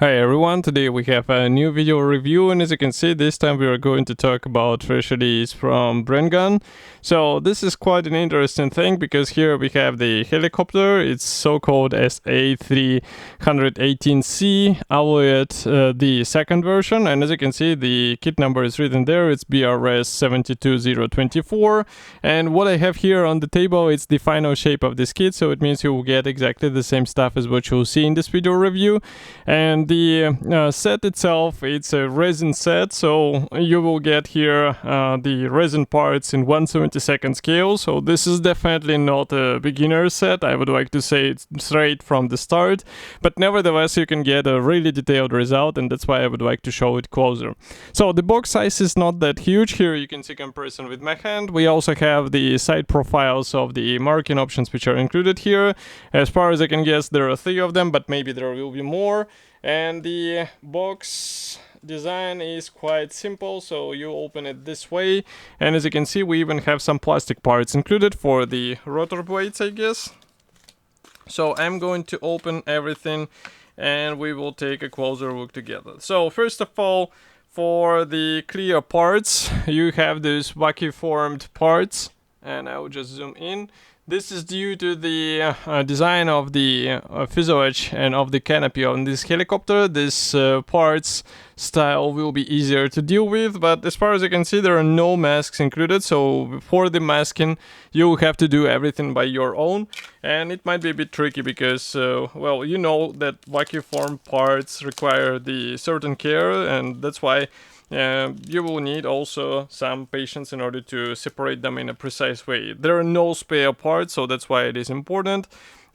Hi everyone, today we have a new video review, and as you can see, this time we are going to talk about fresh release from Brengun. So this is quite an interesting thing because here we have the helicopter. It's so-called SA318C Alouette, the second version, and as you can see, the kit number is written there. It's BRS72024, and what I have here on the table is the final shape of this kit, so it means you will get exactly the same stuff as what you'll see in this video review. And the set itself, it's a resin set, so you will get here the resin parts in 1/72 scale. So this is definitely not a beginner set, I would like to say it's straight from the start, but nevertheless you can get a really detailed result, and that's why I would like to show it closer. So the box size is not that huge. Here you can see comparison with my hand. We also have the side profiles of the marking options which are included here. As far as I can guess, there are 3 of them, but maybe there will be more. And the box design is quite simple, so you open it this way, and as you can see, we even have some plastic parts included for the rotor blades, I guess. So I'm going to open everything and we will take a closer look together. So first of all, for the clear parts, you have these wacky formed parts, and I will just zoom in. This is due to the design of the fuselage and of the canopy on this helicopter. This parts style will be easier to deal with, but as far as you can see, there are no masks included, so for the masking you have to do everything by your own, and it might be a bit tricky because well, you know that vacuum form parts require the certain care, and that's why you will need also some patience in order to separate them in a precise way. There are no spare parts, so that's why it is important.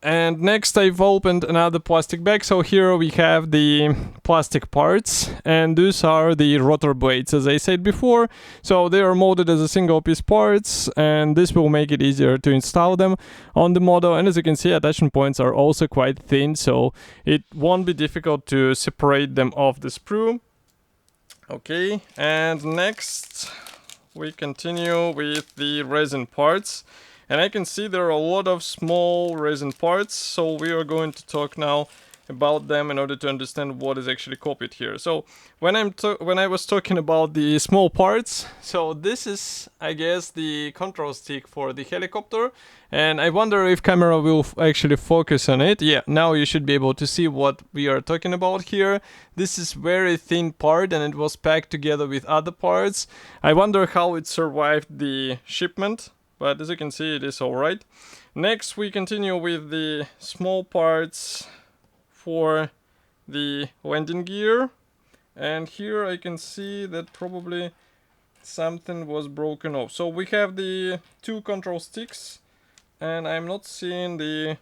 And next I've opened another plastic bag. So here we have the plastic parts, and these are the rotor blades, as I said before. So they are molded as a single piece parts, and this will make it easier to install them on the model. And as you can see, attachment points are also quite thin, so it won't be difficult to separate them off the sprue. Okay, and next we continue with the resin parts, and I can see there are a lot of small resin parts, so we are going to talk now about them in order to understand what is actually copied here. So when I was talking about the small parts, so this is, I guess, the control stick for the helicopter, and I wonder if camera will actually focus on it. Yeah, now you should be able to see what we are talking about here. This is very thin part, and it was packed together with other parts. I wonder how it survived the shipment, but as you can see, it is alright. Next we continue with the small parts for the landing gear, and here I can see that probably something was broken off. So we have the 2 control sticks, and I'm not seeing the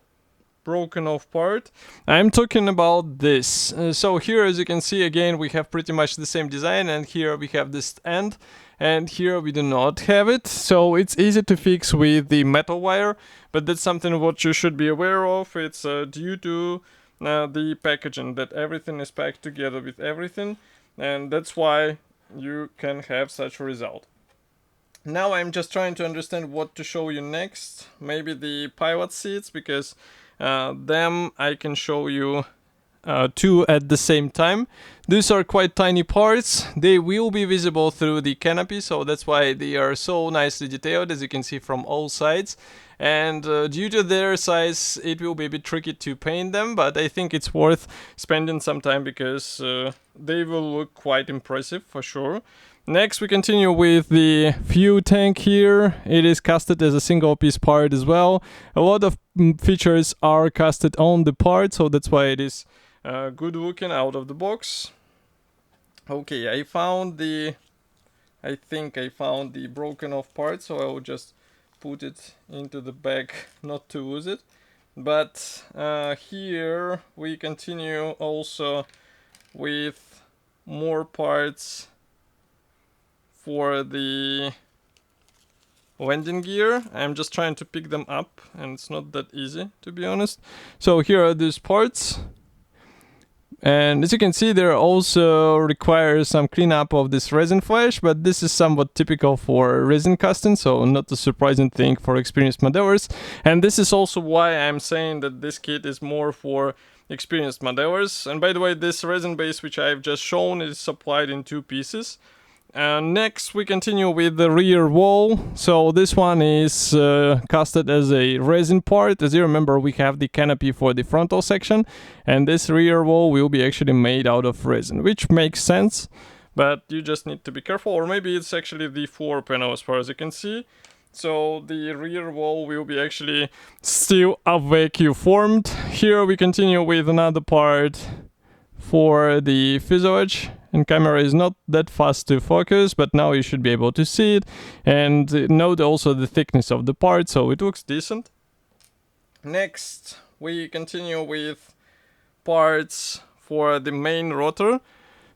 broken off part. I'm talking about this. So here, as you can see, again we have pretty much the same design, and here we have this end, and here we do not have it. So it's easy to fix with the metal wire, but that's something what you should be aware of. It's due to the packaging, that everything is packed together with everything, and that's why you can have such a result. Now I'm just trying to understand what to show you next. Maybe the pilot seats, because them I can show you 2 at the same time. These are quite tiny parts. They will be visible through the canopy, so that's why they are so nicely detailed, as you can see from all sides. And due to their size, it will be a bit tricky to paint them, but I think it's worth spending some time because they will look quite impressive for sure. Next we continue with the fuel tank here. It is casted as a single piece part as well. A lot of features are casted on the part, so that's why it is good looking out of the box. Okay, I think I found the broken off part, so I will just put it into the bag not to lose it. But here we continue also with more parts for the landing gear. I'm just trying to pick them up, and it's not that easy, to be honest. So here are these parts. And as you can see, there also requires some cleanup of this resin flash, but this is somewhat typical for resin casting, so not a surprising thing for experienced modelers. And this is also why I'm saying that this kit is more for experienced modelers. And by the way, this resin base which I've just shown is supplied in 2 pieces. Next we continue with the rear wall. So this one is casted as a resin part. As you remember, we have the canopy for the frontal section, and this rear wall will be actually made out of resin, which makes sense, but you just need to be careful. Or maybe it's actually the floor panel as far as you can see. So the rear wall will be actually still vacuum formed. Here we continue with another part for the Photo-etched, and camera is not that fast to focus, but now you should be able to see it and note also the thickness of the part, so it looks decent. Next we continue with parts for the main rotor.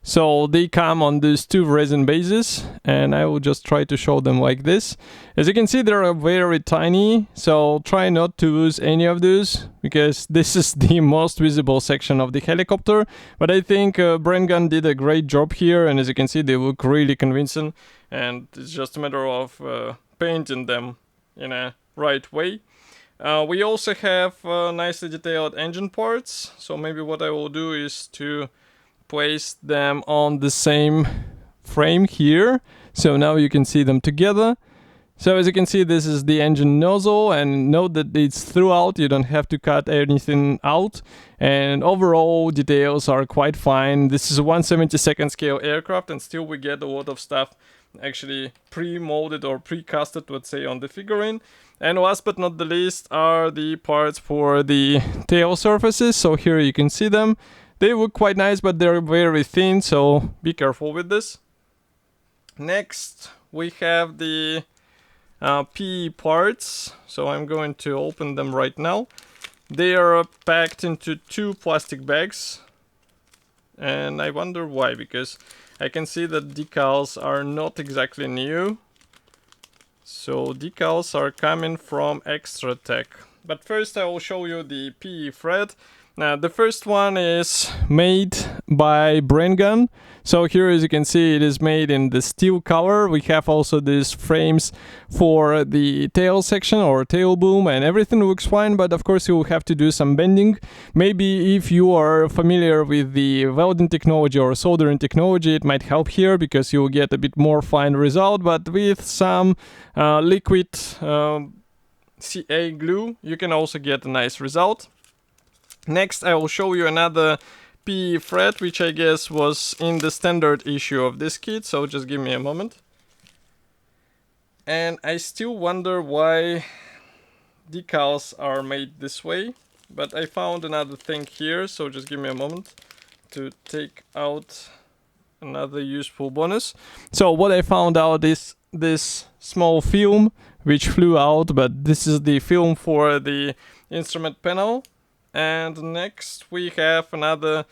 So they come on these 2 resin bases, and I will just try to show them like this. As you can see, they're very tiny, so try not to lose any of those, because this is the most visible section of the helicopter. But I think Brengun did a great job here, and as you can see, they look really convincing, and it's just a matter of painting them in a right way. We also have nicely detailed engine parts, so maybe what I will do is to place them on the same frame here, so now you can see them together. So as you can see, this is the engine nozzle, and note that it's throughout, you don't have to cut anything out, and overall details are quite fine. This is a 1/72nd scale aircraft, and still we get a lot of stuff actually pre-molded or pre-casted, let's say, on the figurine. And last but not the least are the parts for the tail surfaces. So here you can see them. They look quite nice, but they're very thin, so be careful with this. Next, we have the PE parts. So I'm going to open them right now. They are packed into 2 plastic bags. And I wonder why, because I can see that decals are not exactly new. So decals are coming from Extra Tech. But first I will show you the PE thread. Now the first one is made by Brengun. So here, as you can see, it is made in the steel color. We have also these frames for the tail section or tail boom, and everything looks fine, but of course you will have to do some bending. Maybe if you are familiar with the welding technology or soldering technology, it might help here, because you will get a bit more fine result, but with some liquid CA glue you can also get a nice result. Next, I will show you another PE thread, which I guess was in the standard issue of this kit, so just give me a moment. And I still wonder why decals are made this way, but I found another thing here, so just give me a moment to take out another useful bonus. So what I found out is this small film which flew out, but this is the film for the instrument panel. And next we have another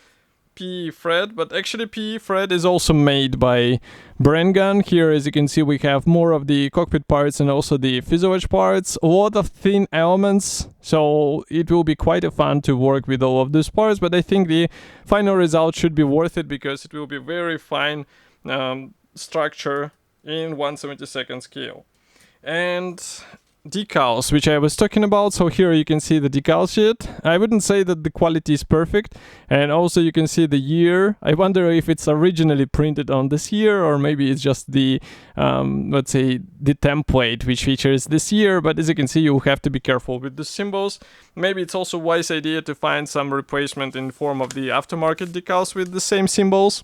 PE thread, but actually PE thread is also made by Brengun. Here, as you can see, we have more of the cockpit parts and also the Photo-etched parts. A lot of thin elements, so it will be quite fun to work with all of these parts, but I think the final result should be worth it, because it will be very fine structure in 1/72nd scale. And decals, which I was talking about. So here you can see the decal sheet. I wouldn't say that the quality is perfect, and also you can see the year. I wonder if it's originally printed on this year, or maybe it's just the let's say the template which features this year. But as you can see, you have to be careful with the symbols. Maybe it's also a wise idea to find some replacement in form of the aftermarket decals with the same symbols.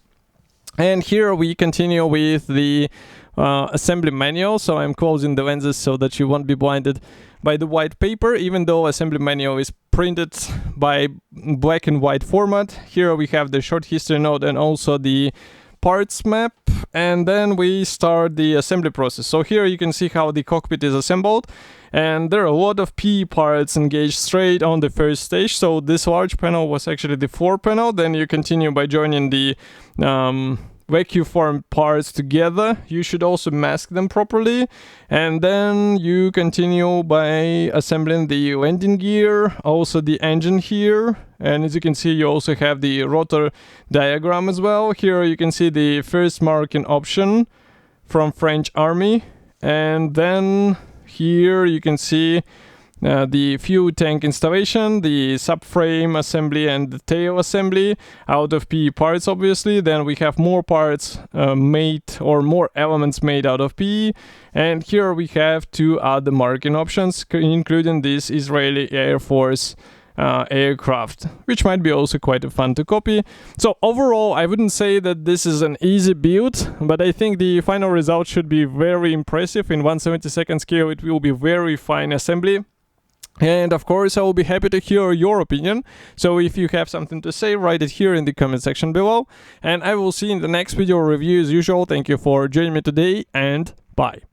And here we continue with the assembly manual. So I'm closing the lenses so that you won't be blinded by the white paper, even though assembly manual is printed by black and white format. Here we have the short history note and also the parts map, and then we start the assembly process. So here you can see how the cockpit is assembled, and there are a lot of PE parts engaged straight on the first stage. So this large panel was actually the floor panel. Then you continue by joining the vacuum form parts together. You should also mask them properly, and then you continue by assembling the landing gear, also the engine here, and as you can see, you also have the rotor diagram as well. Here you can see the first marking option from French Army, and then here you can see the fuel tank installation, the subframe assembly and the tail assembly out of PE parts, obviously. Then we have more parts made, or more elements made out of PE. And here we have 2 other marking options, including this Israeli Air Force aircraft, which might be also quite fun to copy. So overall, I wouldn't say that this is an easy build, but I think the final result should be very impressive. In 1/72 scale, it will be very fine assembly. And of course, I will be happy to hear your opinion. So if you have something to say, write it here in the comment section below. And I will see you in the next video review as usual. Thank you for joining me today, and bye.